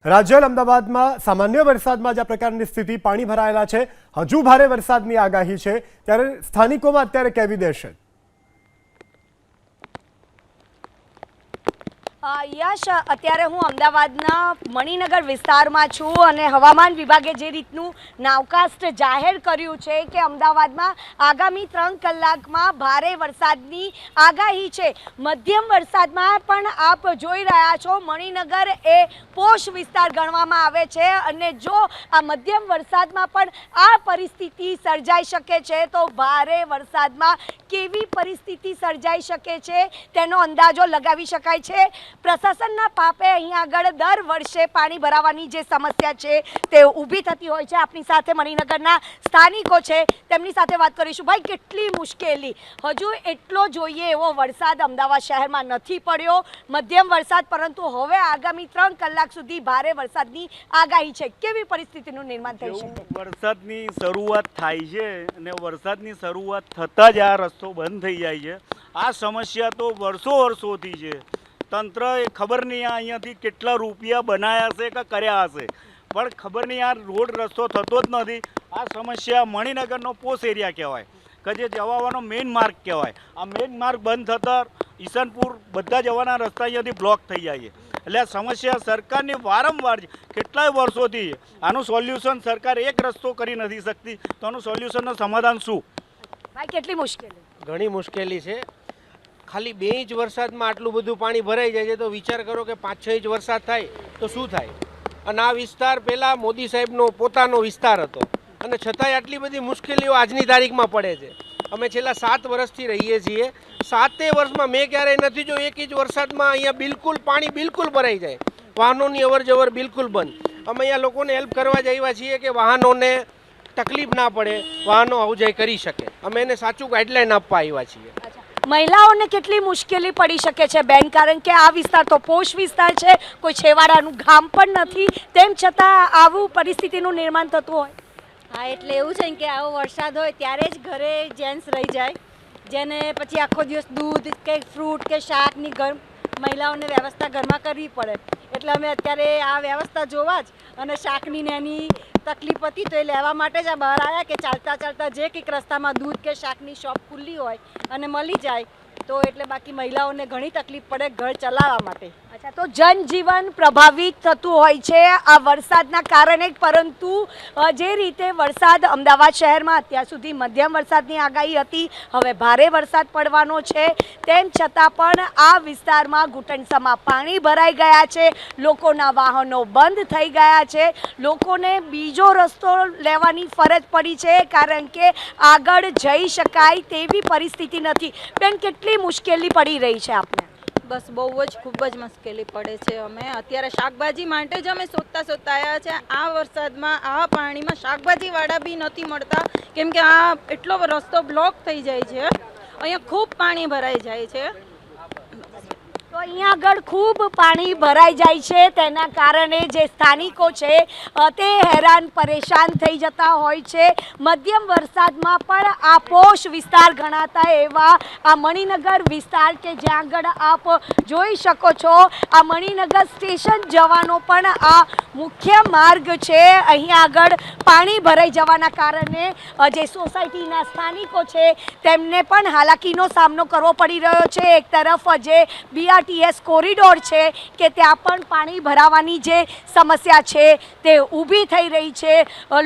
રાજ્ય અમદાવાદમાં સામાન્ય વરસાદમાં જ આ પ્રકારની સ્થિતિ પાણી ભરાયેલા છે। હજુ ભારે વરસાદની આગાહી છે, ત્યારે સ્થાનિકોમાં અત્યારે કેવી દહેશત? યશ, અત્યારે હું અમદાવાદના મણિનગર વિસ્તારમાં છું અને હવામાન વિભાગે જે રીતનું નાવકાસ્ટ જાહેર કર્યું છે કે અમદાવાદમાં આગામી 3 કલાકમાં ભારે વરસાદની આગાહી છે। મધ્યમ વરસાદમાં પણ આપ જોઈ રહ્યા છો, મણિનગર એ પોશ વિસ્તાર ગણવામાં આવે છે અને જો આ મધ્યમ વરસાદમાં પણ આ પરિસ્થિતિ સર્જાઈ શકે છે તો ભારે વરસાદમાં કેવી પરિસ્થિતિ સર્જાઈ શકે છે તેનો અંદાજો લગાવી શકાય છે। પ્રશાસનના પાપે અહીંયા આગળ દર વર્ષે પાણી ભરાવાની જે સમસ્યા છે તે ઊભી થતી હોય છે। આપણી સાથે મણિનગરના સ્થાનિકો છે, તેમની સાથે વાત કરીશું। ભાઈ, કેટલી મુશ્કેલી, હજુ એટલો જોઈએ એવો વરસાદ અમદાવાદ શહેરમાં નથી પડ્યો, મધ્યમ વરસાદ, પરંતુ હવે આગામી 3 કલાક સુધી ભારે વરસાદની આગાહી છે। કેવી પરિસ્થિતિનું નિર્માણ થઈ શકે? વરસાદની શરૂઆત થાય છે અને વરસાદની શરૂઆત થતાં જ આ રસ્તો બંધ થઈ જાય છે। આ સમસ્યા તો વર્ષોથી છે। તંત્રએ ખબર નહીં અહીંયાથી કેટલા રૂપિયા બનાવ્યા હશે કે કર્યા હશે, પણ ખબર નહીં આ રોડ રસ્તો થતો જ નથી। આ સમસ્યા મણિનગરનો પોશ એરિયા કહેવાય કે જે જવાનો મેઇન માર્ગ કહેવાય। આ મેઇન માર્ગ બંધ થતાં ઈશાનપુર બધા જવાના રસ્તા અહીંયાથી બ્લોક થઈ જાય છે। એટલે આ સમસ્યા સરકારની વારંવાર છે, કેટલાય વર્ષોથી છે। આનું સોલ્યુશન સરકાર એક રસ્તો કરી નથી શકતી, તો આનું સોલ્યુશનનું સમાધાન શું? ભાઈ, કેટલી મુશ્કેલી? ઘણી મુશ્કેલી છે। ખાલી 2 ઇંચ વરસાદમાં આટલું બધું પાણી ભરાઈ જાય છે તો વિચાર કરો કે 5-6 ઇંચ વરસાદ થાય તો શું થાય। અને આ વિસ્તાર પહેલાં મોદી સાહેબનો પોતાનો વિસ્તાર હતો અને છતાંય આટલી બધી મુશ્કેલીઓ આજની તારીખમાં પડે છે। અમે છેલ્લા 7 વર્ષથી રહીએ છીએ, 7 વર્ષમાં મેં ક્યારેય નથી જો 1 ઇંચ વરસાદમાં અહીંયા પાણી બિલકુલ ભરાઈ જાય, વાહનોની અવરજવર બિલકુલ બંધ। અમે અહીંયા લોકોને હેલ્પ કરવા જ આવ્યા છીએ કે વાહનોને તકલીફ ના પડે, વાહનો આવું કરી શકે। અમે એને સાચું ગાઈડલાઈન આપવા આવ્યા છીએ। મહિલાઓને કેટલી મુશ્કેલી પડી શકે છે બેન, કારણ કે આ વિસ્તાર તો પોશ વિસ્તાર છે, કોઈ છેવાડાનું ગામ પણ નથી, તેમ છતાં આવું પરિસ્થિતિનું નિર્માણ થતું હોય? હા, એટલે એવું છે કે આવો વરસાદ હોય ત્યારે જ ઘરે જેન્ટ્સ રહી જાય, જેને પછી આખો દિવસ દૂધ કે ફ્રૂટ કે શાકની મહિલાઓને વ્યવસ્થા ઘરમાં કરવી પડે। એટલે અમે અત્યારે આ વ્યવસ્થા જોવા જ અને શાકની ને એની તકલીફ હતી તો એ લેવા માટે જ આ બહાર આવ્યા કે ચાલતા જે કંઈક રસ્તામાં દૂધ કે શાકની શોપ ખુલ્લી હોય અને મળી જાય તો એટલે બાકી મહિલાઓને ઘણી તકલીફ પડે ઘર ચલાવવા માટે। અચ્છા, તો જનજીવન પ્રભાવિત થતું હોય છે આ વરસાદના કારણે, પરંતુ જે રીતે વરસાદ અમદાવાદ શહેરમાં અત્યાર સુધી મધ્યમ વરસાદની આગાહી હતી, હવે ભારે વરસાદ પડવાનો છે, તેમ છતાં પણ આ વિસ્તારમાં ઘૂંટણસમાં પાણી ભરાઈ ગયા છે, લોકોના વાહનો બંધ થઈ ગયા છે, લોકોને બીજો રસ્તો લેવાની ફરજ પડી છે કારણ કે આગળ જઈ શકાય તેવી પરિસ્થિતિ નથી। બેન, કેટલી મુશ્કેલી પડી રહી છે આપને? બસ બહુ જ ખૂબ જ મુશ્કેલી પડે છે। અમે અત્યારે શાકભાજી માટે જ અમે શોધતા આવ્યા છે। આ વરસાદમાં આ પાણીમાં શાકભાજીવાળા બી નથી મળતા, કેમ કે આ એટલો રસ્તો બ્લોક થઈ જાય છે, અહીંયા ખૂબ પાણી ભરાઈ જાય છે। તો અહીંયા આગળ ખૂબ પાણી ભરાઈ જાય છે, તેના કારણે જે સ્થાનિકો છે તે હેરાન પરેશાન થઈ જતા હોય છે। મધ્યમ વરસાદમાં પણ આ પોશ વિસ્તાર ગણાતા એવા આ મણિનગર વિસ્તાર કે જ્યાં આગળ આપ જોઈ શકો છો, આ મણિનગર સ્ટેશન જવાનો પણ આ મુખ્ય માર્ગ છે। અહીંયા આગળ પાણી ભરાઈ જવાના કારણે જે સોસાયટીના સ્થાનિકો છે તેમને પણ હાલાકીનો સામનો કરવો પડી રહ્યો છે। એક તરફ જે BRTS કોરિડોર છે કે ત્યાં પણ પાણી ભરાવાની જે સમસ્યા છે તે ઊભી થઈ રહી છે।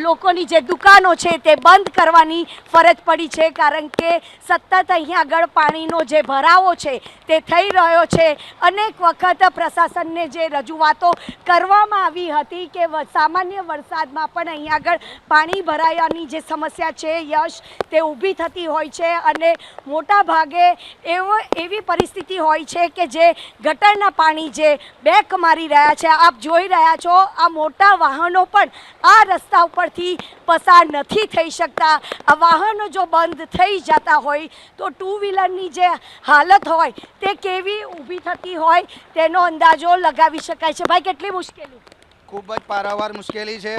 લોકોની જે દુકાનો છે તે બંધ કરવાની ફરજ પડી છે કારણ કે સતત અહીંયા આગળ પાણીનો જે ભરાવો છે તે થઈ રહ્યો છે। અનેક વખત પ્રશાસનને જે રજૂઆતો કરવામાં આવી હતી કે સામાન્ય વરસાદમાં પણ અહીંયા આગળ પાણી ભરાવાની જે સમસ્યા છે યશ, તે ઊભી થતી હોય છે અને મોટા ભાગે એવી પરિસ્થિતિ હોય છે કે જે ગટરના પાણી જે બેક મારી રહ્યા છે, આપ જોઈ રહ્યા છો, આ મોટા વાહનો પણ આ રસ્તા ઉપરથી પસાર નથી થઈ શકતા। આ વાહનો જો બંધ થઈ જતા હોય તો 2 વ્હીલરની જે હાલત હોય તે કેવી ઊભી થતી હોય તેનો અંદાજો લગાવી શકાય છે। ભાઈ, કેટલી મુશ્કેલી? ખૂબ જ પારાવાર મુશ્કેલી છે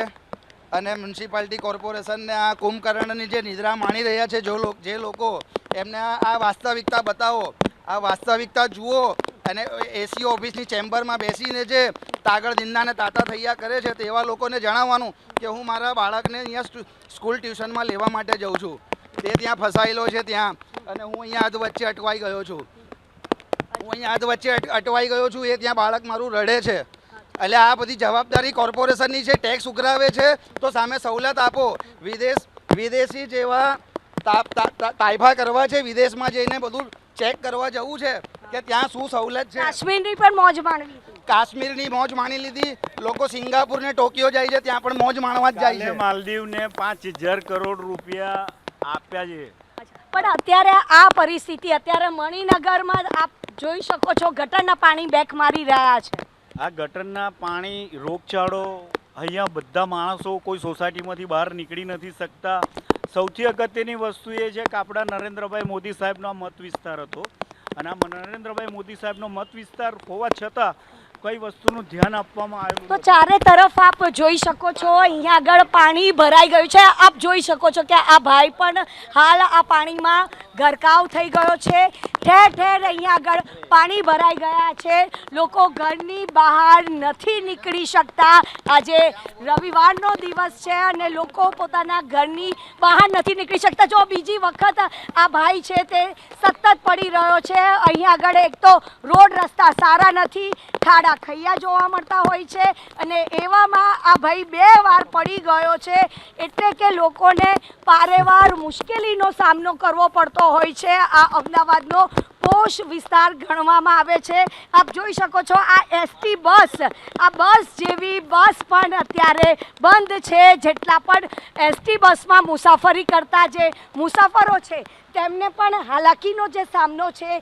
અને મ્યુનિસિપાલિટી કોર્પોરેશનને આ કુંભકર્ણની જે નિદ્રા માણી રહ્યા છે જે લોકો, એમને આ વાસ્તવિકતા બતાવો, આ વાસ્તવિકતા જુઓ અને એસી ઓફિસની ચેમ્બરમાં બેસીને જે તાગડ દિનના ને તાતા થૈયા કરે છે તેવા લોકોને જણાવવાનું કે હું મારા બાળકને અહીંયા સ્કૂલ ટ્યુશનમાં લેવા માટે જઉં છું, તે ત્યાં ફસાયેલો છે ત્યાં, અને હું અહીંયા અધ વચ્ચે અટવાઈ ગયો છું, અટવાઈ ગયો છું, એ ત્યાં બાળક મારું રડે છે. એટલે આ બધી જવાબદારી કોર્પોરેશનની છે. ટેક્સ ઉઘરાવે છે તો સામે સવલત આપો. વિદેશી જેવા તાઇફા કરવા છે, વિદેશમાં જઈને બધું ચેક કરવા જવું છે કે ત્યાં શું સવલત છે. કાશ્મીરની પણ મોજ માણવી, કાશ્મીરની મોજ માણી લીધી. લોકો સિંગાપુર ને ટોકિયો જાય છે, ત્યાં પણ મોજ માણવા જ જાય છે. માલદીવને 5,000 કરોડ રૂપિયા આપ્યા છે. પણ અત્યારે આ પરિસ્થિતિ, અત્યારે મણિનગરમાં આપ જોઈ શકો છો ગટરના પાણી બેક મારી રહ્યા છે. આ ગટરના પાણી રોગચાળો, અહીંયા બધા માણસો કોઈ સોસાયટીમાંથી બહાર નીકળી નથી શકતા. સૌથી અગત્યની વસ્તુ એ છે કે આપણા નરેન્દ્રભાઈ મોદી સાહેબનો આ મત વિસ્તાર હતો, અને આ નરેન્દ્રભાઈ મોદી સાહેબનો મત વિસ્તાર હોવા છતાં કઈ વસ્તુનું ધ્યાન આપવામાં આવ્યું તો ચારે તરફ આપ જોઈ શકો છો અહીંયા આગળ પાણી ભરાઈ ગયું છે. આપ જોઈ શકો છો કે આ ભાઈ પણ હાલ આ પાણીમાં ગરકાવ થઈ ગયો છે. ઠેર ઠેર અહીંયા આગળ પાણી ભરાઈ ગયા છે. લોકો ઘરની બહાર નથી નીકળી શકતા. આજે રવિવારનો દિવસ છે અને લોકો પોતાના ઘરની બહાર નથી નીકળી શકતા. જો બીજી વખત આ ભાઈ છે તે સતત પડી રહ્યો છે. અહીંયા આગળ એક તો રોડ રસ્તા સારા નથી, ખાડા ખૈયા જોવા મળતા હોય છે, અને એવામાં આ ભાઈ 2 વાર પડી ગયો છે, એટલે કે લોકોને પારેવાર મુશ્કેલીનો સામનો કરવો પડતો હોય છે. આ અમદાવાદનો પોશ વિસ્તાર ગણવામાં આવે છે. આપ જોઈ શકો છો આ એસટી બસ, આ બસ જેવી બસ પણ અત્યારે બંધ છે. જેટલા પણ એસટી બસમાં મુસાફરી કરતા જે મુસાફરો છે તેમને પણ હાલાકીનો જે સામનો છે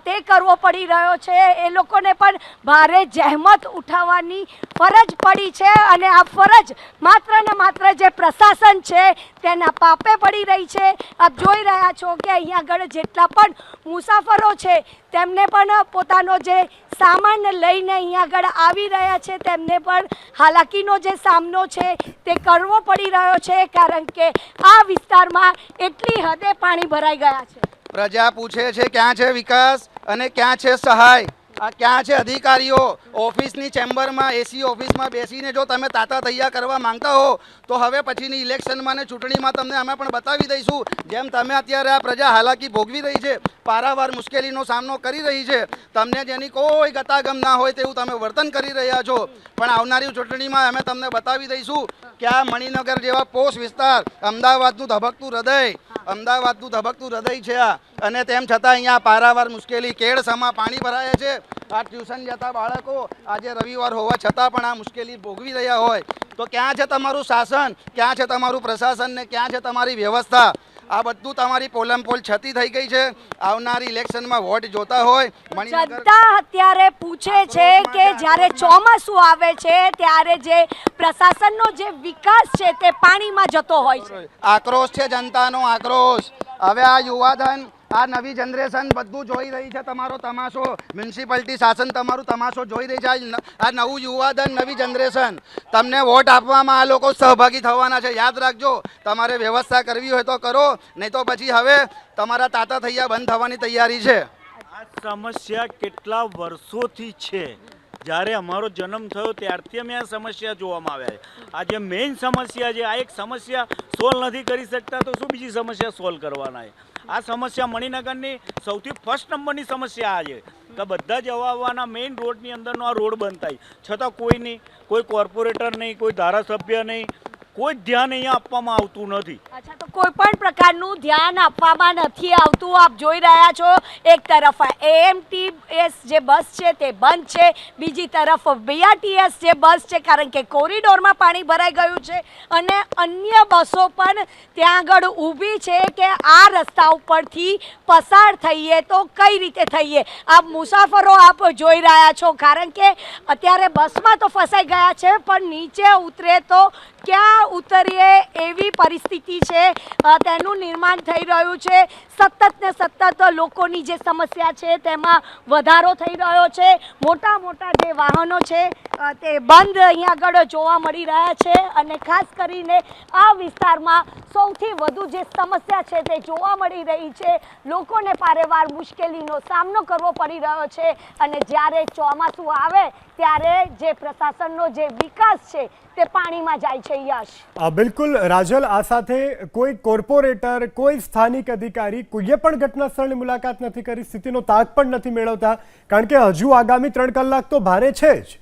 તે કરવો પડી રહ્યો છે. એ લોકોને પણ ભારે જહેમત ઉઠાવવાની ફરજ પડી છે, અને આ ફરજ માત્ર ને માત્ર જે પ્રશાસન છે તેના પાપે પડી રહી છે. આપ જોઈ રહ્યા છો કે અહીંયા આગળ જેટલા પણ મુસાફરો છે તેમને પણ પોતાનો જે સામાન લઈને અહીંયા આગળ આવી રહ્યા છે તેમને પણ હાલાકીનો જે સામનો છે તે કરવો પડી રહ્યો છે, કારણ કે આ વિસ્તારમાં એટલી હદે પાણી ભરાઈ ગયા છે. પ્રજા પૂછે છે ક્યાં છે વિકાસ અને ક્યાં છે સહાય, આ ક્યાં છે અધિકારીઓ. ઓફિસની ચેમ્બરમાં એસી ઓફિસમાં બેસીને જો તમે તાતા તૈયાર કરવા માંગતા હો તો હવે પછીની ઇલેક્શનમાં ને ચૂંટણીમાં તમને અમે પણ બતાવી દઈશું. જેમ તમે અત્યારે આ પ્રજા હાલાકી ભોગવી રહી છે, પારાવાર મુશ્કેલીનો સામનો કરી રહી છે, તમને જેની કોઈ ગતાગમ ના હોય તેવું તમે વર્તન કરી રહ્યા છો, પણ આવનારી ચૂંટણીમાં અમે તમને બતાવી દઈશું કે આ મણિનગર જેવા પોશ વિસ્તાર, અમદાવાદનું ધબકતું હૃદય છે આ. અને તેમ છતાં અહીંયા પારાવાર મુશ્કેલી, કેળસમાં પાણી ભરાયા છે. આ ટ્યુશન જતા બાળકો આજે રવિવાર હોવા છતાં પણ આ મુશ્કેલી ભોગવી રહ્યા હોય તો ક્યાં છે તમારું શાસન, ક્યાં છે તમારું પ્રશાસન ને ક્યાં છે તમારી વ્યવસ્થા? આ બધું તમારી પોલમપોલ છતી થઈ ગઈ છે. આવનારી ઇલેક્શનમાં વોટ જોતા હોય જનતા અત્યારે પૂછે છે કે જ્યારે ચોમાસું આવે છે ત્યારે જે પ્રશાસનનો જે વિકાસ છે તે પાણીમાં જતો હોય છે. આક્રોશ છે જનતાનો, આક્રોશ. હવે આ યુવાધન, આ નવી જનરેશન બધું જોઈ રહી છે તમારો તમાશો. મ્યુનિસિપાલિટી શાસન તમારું તમાશો જોઈ રહી છે. આ નવું યુવાધન, નવી જનરેશન, તમને વોટ આપવામાં આ લોકો સહભાગી થવાના છે. યાદ રાખજો, તમારે વ્યવસ્થા કરવી હોય તો કરો, નહીં તો પછી હવે તમારા તાતા થૈયા બંધ થવાની તૈયારી છે. આ સમસ્યા કેટલા વર્ષોથી છે. જ્યારે અમારો જન્મ થયો ત્યારથી અમે આ સમસ્યા જોવામાં આવ્યા છે. આ જે મેઇન સમસ્યા છે, આ એક સમસ્યા સોલ્વ નથી કરી શકતા તો શું બીજી સમસ્યા સોલ્વ કરવાના છે? આ સમસ્યા મણિનગરની સૌથી ફર્સ્ટ નંબરની સમસ્યા આ છે કે બધા જવા આવવાના મેઇન રોડની અંદરનો આ રોડ બંધ થાય છતાં કોઈ નહીં, કોઈ કોર્પોરેટર નહીં, કોઈ ધારાસભ્ય નહીં, કોઈ ધ્યાન અહીંયા આપવામાં આવતું નથી. અચ્છા, તો કોઈ પણ પ્રકારનું ધ્યાન આપવામાં નથી આવતું. આપ જોઈ રહ્યા છો એક તરફ AMTS જે બસ છે તે બંધ છે, બીજી તરફ BRTS જે બસ છે કારણ કે કોરિડોરમાં પાણી ભરાઈ ગયું છે, અને અન્ય બસો પણ ત્યાં આગળ ઊભી છે કે આ રસ્તા ઉપરથી પસાર થઈએ તો કઈ રીતે થઈએ. આપ મુસાફરો આપ જોઈ રહ્યા છો, કારણ કે અત્યારે બસમાં તો ફસાઈ ગયા છે પણ નીચે ઉતરે તો ક્યાં ઉતરીએ એવી પરિસ્થિતિ છે, તેનું નિર્માણ થઈ રહ્યું છે. સતત ને સતત લોકોની જે સમસ્યા છે તેમાં વધારો થઈ રહ્યો છે. મોટા મોટા જે વાહનો છે તે બંધ અહીંયા આગળ જોવા મળી રહ્યા છે અને ખાસ કરીને આ વિસ્તારમાં સૌથી વધુ જે સમસ્યા છે તે જોવા મળી રહી છે. લોકોને પારેવાર મુશ્કેલીનો સામનો કરવો પડી રહ્યો છે અને જ્યારે ચોમાસું આવે ત્યારે જે પ્રશાસનનો જે વિકાસ છે તે પાણીમાં જાય છે. યશ, બિલકુલ રાજલ, આ સાથે કોઈ કોર્પોરેટર, કોઈ સ્થાનિક અધિકારી કોઈએ પણ ઘટના સ્થળની મુલાકાત નથી કરી, સ્થિતિનો તાગ પણ નથી મેળવતા, કારણ કે હજુ આગામી 3 કલાક તો ભારે છે જ.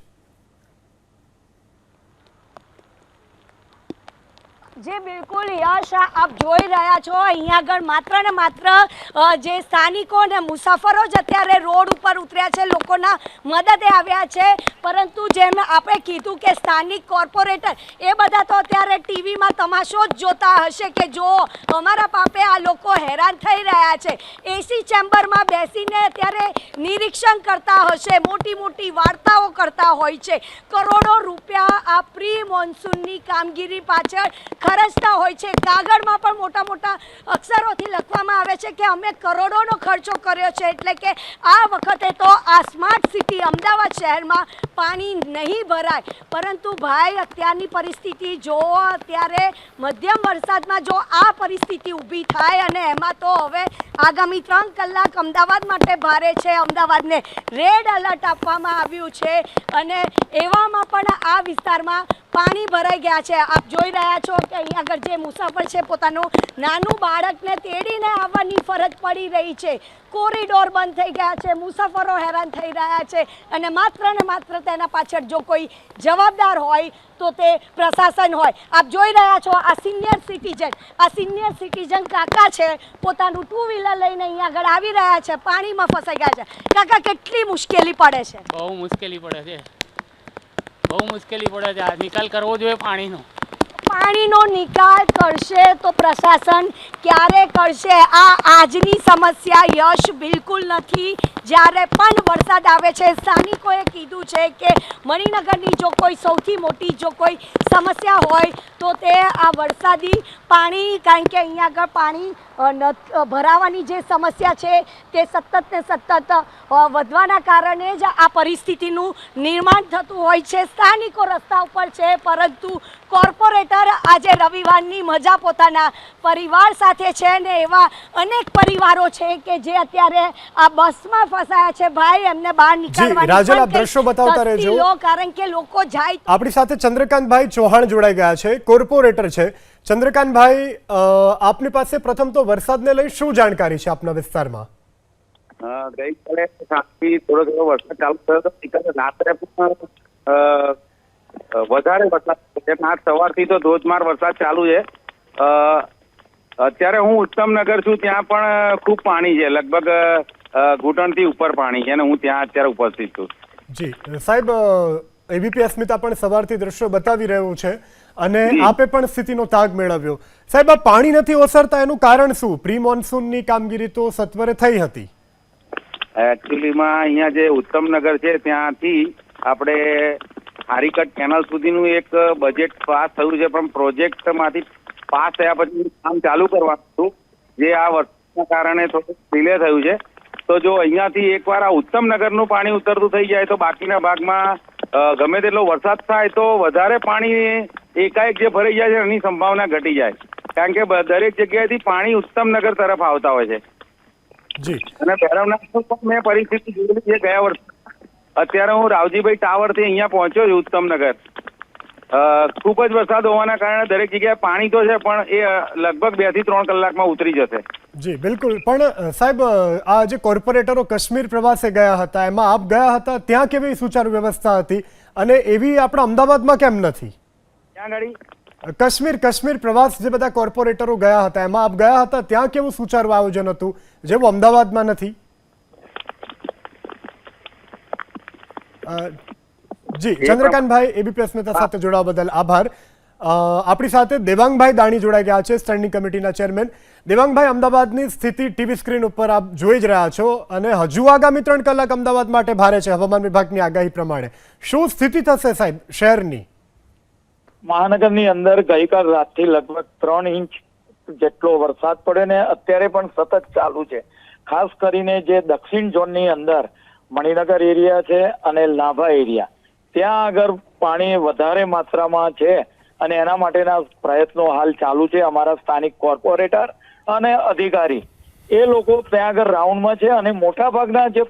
જે બિલકુલ યશ, આપ જોઈ રહ્યા છો અહીંયા આગળ માત્ર ને માત્ર જે સ્થાનિકો અને મુસાફરો જ અત્યારે રોડ ઉપર ઉતર્યા છે, લોકોના મદદે આવ્યા છે. પરંતુ જેમ આપણે કીધું કે સ્થાનિક કોર્પોરેટર એ બધા તો અત્યારે ટીવીમાં તમાશો જ જોતા હશે કે જો અમારા પાપે આ લોકો હેરાન થઈ રહ્યા છે. એસી ચેમ્બરમાં બેસીને અત્યારે નિરીક્ષણ કરતા હશે, મોટી મોટી વાર્તાઓ કરતા હોય છે. કરોડો રૂપિયા આ પ્રી મોન્સૂનની કામગીરી પાછળ ખર્ચતા હોય છે. કાગળમાં પણ મોટા મોટા અક્ષરોથી લખવામાં આવે છે કે અમે કરોડોનો ખર્ચો કર્યો છે. એટલે કે આ વખતે તો આ સ્માર્ટ સિટી અમદાવાદ શહેરમાં પાણી નહીં ભરાય. પરંતુ ભાઈ અત્યારની પરિસ્થિતિ જો અત્યારે મધ્યમ વરસાદમાં જો આ પરિસ્થિતિ ઊભી થાય અને એમાં તો હવે આગામી 3 કલાક અમદાવાદ માટે ભારે છે. અમદાવાદને રેડ એલર્ટ આપવામાં આવ્યું છે અને એવામાં પણ આ વિસ્તારમાં પાણી ભરાઈ ગયા છે. આપ જોઈ રહ્યા છો કે અહીંયા આગળ જે મુસાફર છે પોતાનું નાનું બાળકને તેડીને આવવાની ફરજ પડી રહી છે. કોરિડોર બંધ થઈ ગયા છે, મુસાફરો હેરાન થઈ રહ્યા છે અને માત્ર ને માત્ર તેના પાછળ જો કોઈ જવાબદાર હોય તો તે પ્રશાસન હોય. આપ જોઈ રહ્યા છો આ સિનિયર સિટીઝન કાકા છે, પોતાનું 2 વ્હીલર લઈને અહીંયા આગળ આવી રહ્યા છે, પાણીમાં ફસાઈ ગયા છે. કાકા, કેટલી મુશ્કેલી પડે છે? બહુ મુશ્કેલી પડે છે, બહુ મુશ્કેલી પડે છે. આ નિકાલ કરવો જોઈએ પાણીનો. પાણીનો નિકાલ કરશે તો પ્રશાસન ક્યારે કરશે? આ આજની સમસ્યા યશ બિલકુલ નથી. જ્યારે પણ વરસાદ આવે છે, સ્થાનિકોએ કીધું છે કે મણિનગરની જો કોઈ સૌથી મોટી જો કોઈ સમસ્યા હોય તો તે આ વરસાદી પાણી, કારણ કે અહીંયા આગળ પાણી ભરાવાની જે સમસ્યા છે તે સતત ને સતત વધવાના કારણે જ આ પરિસ્થિતિનું નિર્માણ થતું હોય છે. સ્થાનિકો રસ્તા ઉપર છે પરંતુ કોર્પોરેટર આજે રવિવારની મજા પોતાના પરિવાર સાથે છે ને એવા અનેક પરિવારો છે કે જે અત્યારે આ બસમાં ફસાયા છે. ભાઈ, એમને બહાર નીકળવાની રાજલ, આપ દ્રશ્યો બતાવતા રહેજો, કારણ કે લોકો જાય. આપણી સાથે ચંદ્રકાંતભાઈ ચૌહાણ જોડાઈ ગયા છે, કોર્પોરેટર છે. ચંદ્રકાંતભાઈ, આપની પાસે પ્રથમ તો વરસાદને લઈ શું જાણકારી છે આપના વિસ્તારમાં? ગઈકાલે સાંજથી થોડો વરસાદ ચાલુ થયો હતો. રાત્રે પણ વધારે વરસાદ છે. આજ સવારથી તો ધોધમાર વરસાદ ચાલુ છે. અત્યારે હું ઉત્તમનગર છું, ત્યાં પણ ખૂબ પાણી છે, લગભગ ઘૂંટણથી ઉપર પાણી છે અને હું ત્યાં અત્યારે ઉપસ્થિત છું. જી સાહેબ, એબીપી અસ્મિતા પણ સવારથી દ્રશ્યો બતાવી રહ્યું છે અને આપે પણ સ્થિતિનો તાગ મેળવ્યો. સાહેબ, આ પાણી નથી ઓસરતા એનું કારણ શું? પ્રી મોન્સૂનની કામગીરી તો સત્વરે થઈ હતી. એકચ્યુઅલીમાં અહીંયા જે ઉત્તમનગર છે ત્યાંથી આપણે હારીકટ કેનાલ સુધીનું એક બજેટ પાસ થયું છે, પણ પ્રોજેક્ટમાંથી પાસ થયા પછી કામ ચાલુ કરવાનું હતું, જે આ વરસાદના કારણે થોડું ડિલે થયું છે. તો જો અહીંયાથી એકવાર આ ઉત્તમનગરનું પાણી ઉતરતું થઈ જાય તો બાકીના ભાગમાં ગમે તેટલો વરસાદ થાય તો વધારે પાણી એકાએક જે ભરાઈ જાય છે એની સંભાવના ઘટી જાય, કારણ કે દરેક જગ્યાએથી પાણી ઉત્તમનગર તરફ આવતા હોય છે. જી, અને ભૈરવનાથનું પણ મેં પરિસ્થિતિ જોયેલી છે ગયા વર્ષે. અત્યારે હું રાવજીભાઈ ટાવરથી અહીંયા પહોંચ્યો છું ઉત્તમનગર. ખૂબ જ વરસાદ હોવાના કારણે દરેક જગ્યાએ પાણી તો છે, પણ એ લગભગ 2 થી 3 કલાકમાં ઉતરી જશે. જી બિલકુલ. પણ સાહેબ, આ જે કોર્પોરેટરો કાશ્મીર પ્રવાસે ગયા હતા, એમાં આપ ગયા હતા, ત્યાં કેવી સુચારુ વ્યવસ્થા હતી અને એવી આપણા અમદાવાદમાં કેમ નથી? ત્યાં ગાડી કાશ્મીર પ્રવાસ જે બધા કોર્પોરેટરો ગયા હતા, એમાં આપ ગયા હતા, ત્યાં કેવું સુચારુ આયોજન હતું જેવું અમદાવાદમાં નથી? જી ચંદ્રકાંતભાઈ, એબીપી અસ્મિતા સાથે જોડાવા બદલ આભાર. આપણી સાથે દેવાંગભાઈ દાણી જોડાઈ ગયા છે, સ્ટેન્ડિંગ કમિટીના ચેરમેન. દેવાંગભાઈ, અમદાવાદની સ્થિતિ ટીવી સ્ક્રીન ઉપર આપ જોઈ જ રહ્યા છો અને હજુ આગામી 3 કલાક અમદાવાદ માટે ભારે છે હવામાન વિભાગની આગાહી પ્રમાણે. શું સ્થિતિ થશે સાહેબ શહેરની? મહાનગરની અંદર ગઈકાલ રાતથી લગભગ 3 ઇંચ જેટલો વરસાદ પડ્યો ને અત્યારે પણ સતત ચાલુ છે. ખાસ કરીને જે દક્ષિણ ઝોનની અંદર મણિનગર એરિયા છે અને લાભા એરિયા, ત્યાં આગળ પાણી વધારે માત્રામાં છે અને એના માટેના પ્રયત્નો હાલ ચાલુ છે. અમારા સ્થાનિક કોર્પોરેટર અને અધિકારી એ લોકો ત્યાં આગળ રાઉન્ડમાં છે અને મોટા ભાગના જે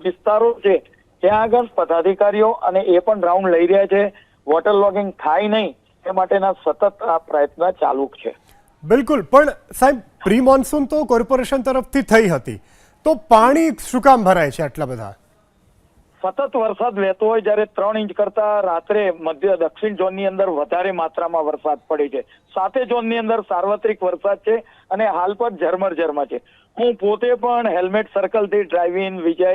વિસ્તારો છે ત્યાં આગળ પદાધિકારીઓ અને એ પણ રાઉન્ડ લઈ રહ્યા છે. વોટર લોગિંગ થાય નહીં એ માટેના સતત આ પ્રયત્ન ચાલુ છે. બિલકુલ, પણ સાહેબ પ્રી મોન્સૂન તો કોર્પોરેશન તરફથી થઈ હતી, તો પાણી શું કામ ભરાય છે આટલા બધા? સતત વરસાદ વહેતો હોય જ્યારે 3 ઇંચ કરતા રાત્રે મધ્ય દક્ષિણ ઝોનની અંદર વધારે માત્રામાં વરસાદ પડે છે. 7 ઝોનની અંદર સાર્વત્રિક વરસાદ છે અને હાલ પર ઝરમર છે. હું પોતે પણ હેલ્મેટ સર્કલથી ડ્રાઇવિંગ વિજય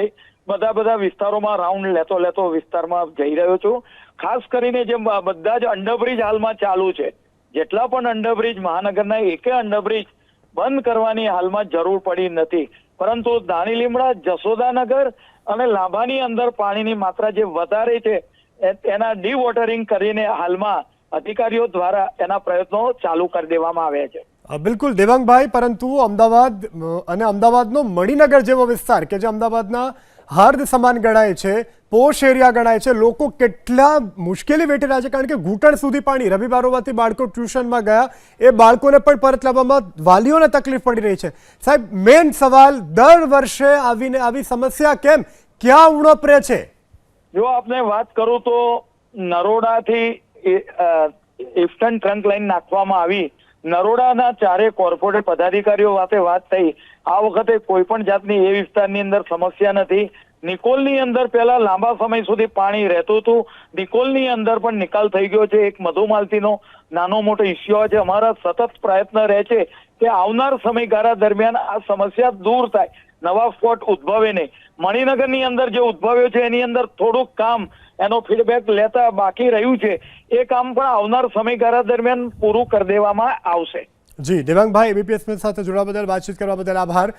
બધા વિસ્તારોમાં રાઉન્ડ લેતો વિસ્તારમાં જઈ રહ્યો છું. ખાસ કરીને જે બધા જ અંડરબ્રિજ હાલમાં ચાલુ છે, જેટલા પણ અંડરબ્રિજ મહાનગરના એકે અંડરબ્રિજ બંધ કરવાની હાલમાં જરૂર પડી નથી, પરંતુ દાણી લીમડા, જસોદાનગર અને લાભાની અંદર પાણીની માત્રા જે વધારે છે એના ડીવોટરિંગ કરીને હાલમાં અધિકારીઓ દ્વારા એના પ્રયત્નો ચાલુ કરી દેવામાં આવ્યા છે. બિલકુલ દેવાંગભાઈ, પરંતુ અમદાવાદ અને અમદાવાદનો મણિનગર જેવો વિસ્તાર કે જે અમદાવાદના હાર્દ સમાન ગણાય છે, પોશ એરિયા ગણાય છે, લોકો કેટલા મુશ્કેલી વેઠી રહ્યા છે, કારણ કે ઘૂંટણ સુધી પાણી. રવિવારોમાંથી બાળકો ટ્યુશનમાં ગયા, એ બાળકોને પણ પરત લાવવામાં વાલીઓને તકલીફ પડી રહી છે. સાહેબ, મેઇન સવાલ, દર વર્ષે આવી સમસ્યા કેમ, ક્યાં ઉણપ રહે છે? જો આપને વાત કરું તો નરોડાથી ઇસ્ટર્ન ટ્રંક લાઈન નાખવામાં આવી. નરોડાના 4 કોર્પોરેટ પદાધિકારીઓ સાથે વાત થઈ. આ વખતે કોઈ પણ જાતની એ વિસ્તારની અંદર સમસ્યા નથી. નિકોલની અંદર પહેલા લાંબા સમય સુધી પાણી રહેતું હતું. નિકોલની અંદર પણ નિકાલ થઈ ગયો છે. એક મધુમાલતીનો નાનો મોટો ઇસ્યુ છે. અમારા સતત પ્રયત્ન રહે છે કે આવનાર સમયગાળા દરમિયાન આ સમસ્યા દૂર થાય, નવા સ્પોટ ઉદ્ભવે નહીં. મણિનગરની અંદર જે ઉદ્ભવ્યો છે એની અંદર થોડુંક કામ એનો ફીડબેક લેતા બાકી રહ્યું છે, એ કામ પણ આવનાર સમયગાળા દરમિયાન પૂરું કરી દેવામાં આવશે. જી દેવાંગભાઈ, એબીપી અસ્મિતા સાથે જોડાવા બદલ, વાતચીત કરવા બદલ આભાર.